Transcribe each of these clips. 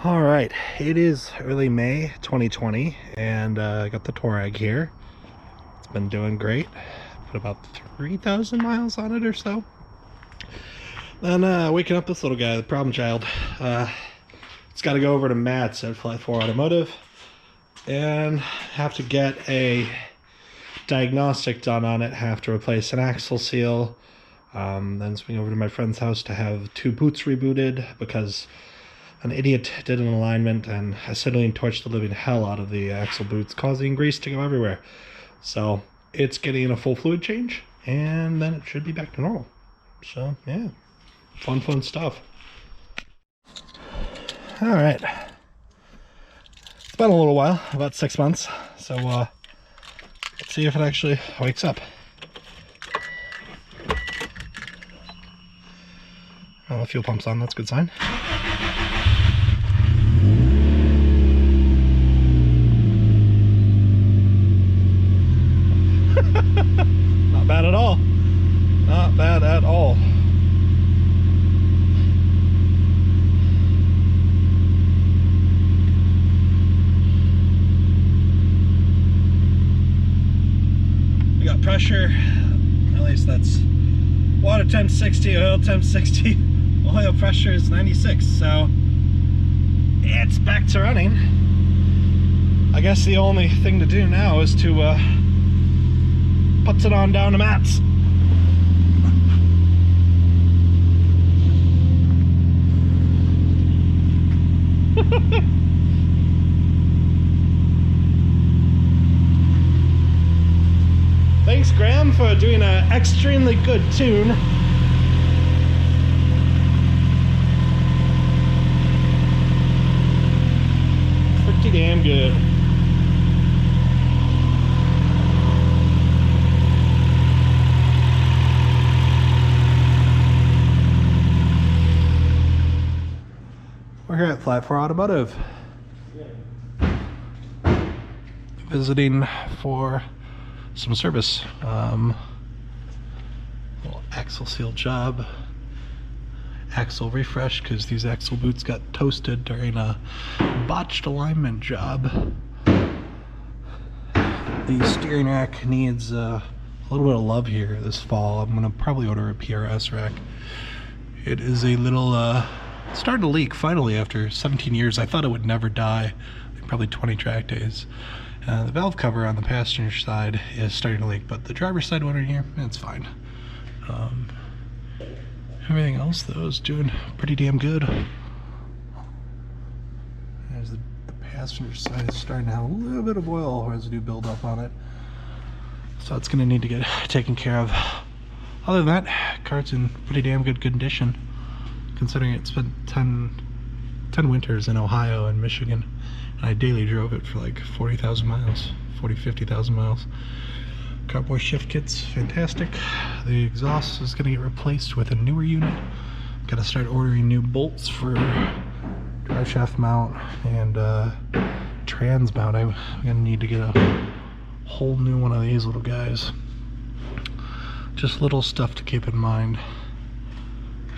All right, it is early May 2020, and I got the Touareg here. It's been doing great. Put about 3,000 miles on it or so. Then waking up this little guy, the problem child. It's got to go over to Matt's at Flat Four Automotive and have to get a diagnostic done on it. Have to replace an axle seal. Then swing over to my friend's house to have 2 boots rebooted because an idiot did an alignment and acetylene torched the living hell out of the axle boots, causing grease to go everywhere. So it's getting a full fluid change, and then it should be back to normal. So yeah, fun stuff. All right, it's been a little while, about 6 months. So let's see if it actually wakes up. Oh, the fuel pump's on. That's a good sign. Not bad at all. Not bad at all. We got pressure, at least that's water temp 60, oil temp 60, oil pressure is 96, so it's back to running. I guess the only thing to do now is to put it on down to Matt's. Thanks, Graham, for doing an extremely good tune. Pretty damn good. We're here at Flat Four Automotive. Visiting for some service. Little axle seal job. Axle refresh because these axle boots got toasted during a botched alignment job. The steering rack needs a little bit of love here this fall. I'm gonna probably order a PRS rack. It is a little starting to leak finally after 17 years. I thought it would never die, probably 20 track days. The valve cover on the passenger side is starting to leak, but the driver's side one in here, it's fine. Everything else though is doing pretty damn good. There's the passenger side is starting to have a little bit of oil residue buildup on it, so it's gonna need to get taken care of. Other than that, car's in pretty damn good condition, considering it spent 10 winters in Ohio and Michigan, and I daily drove it for like 40,000 miles, 50,000 miles. Carboy shift kit's fantastic. The exhaust is gonna get replaced with a newer unit. Gotta start ordering new bolts for drive shaft mount and trans mount. I'm gonna need to get a whole new one of these little guys. Just little stuff to keep in mind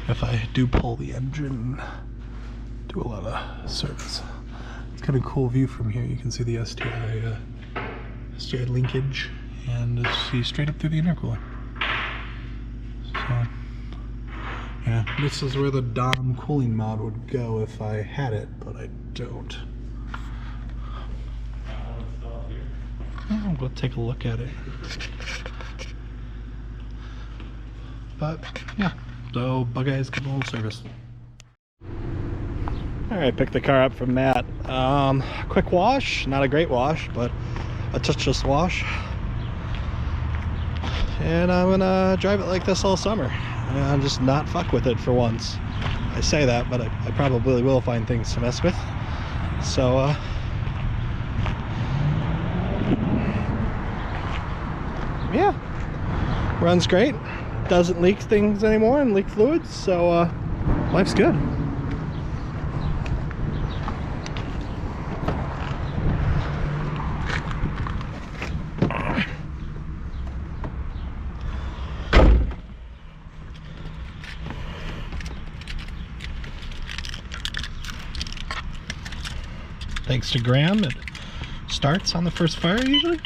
if I do pull the engine, do a lot of service. It's kind of a cool view from here. You can see the STi linkage and see straight up through the intercooler. So yeah, this is where the Dom cooling mod would go if I had it, but I don't. I'll go take a look at it. But yeah, so bug eyes get a little service. Alright, picked the car up from Matt. Quick wash, not a great wash, but a touchless wash. And I'm gonna drive it like this all summer and just not fuck with it for once. I say that, but I probably will find things to mess with. So yeah, runs great, doesn't leak things anymore and leak fluids, so life's good. Thanks to Graham, it starts on the first fire usually.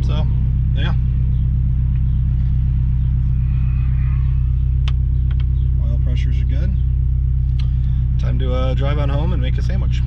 So, yeah. Oil pressures are good. Time to drive on home and make a sandwich.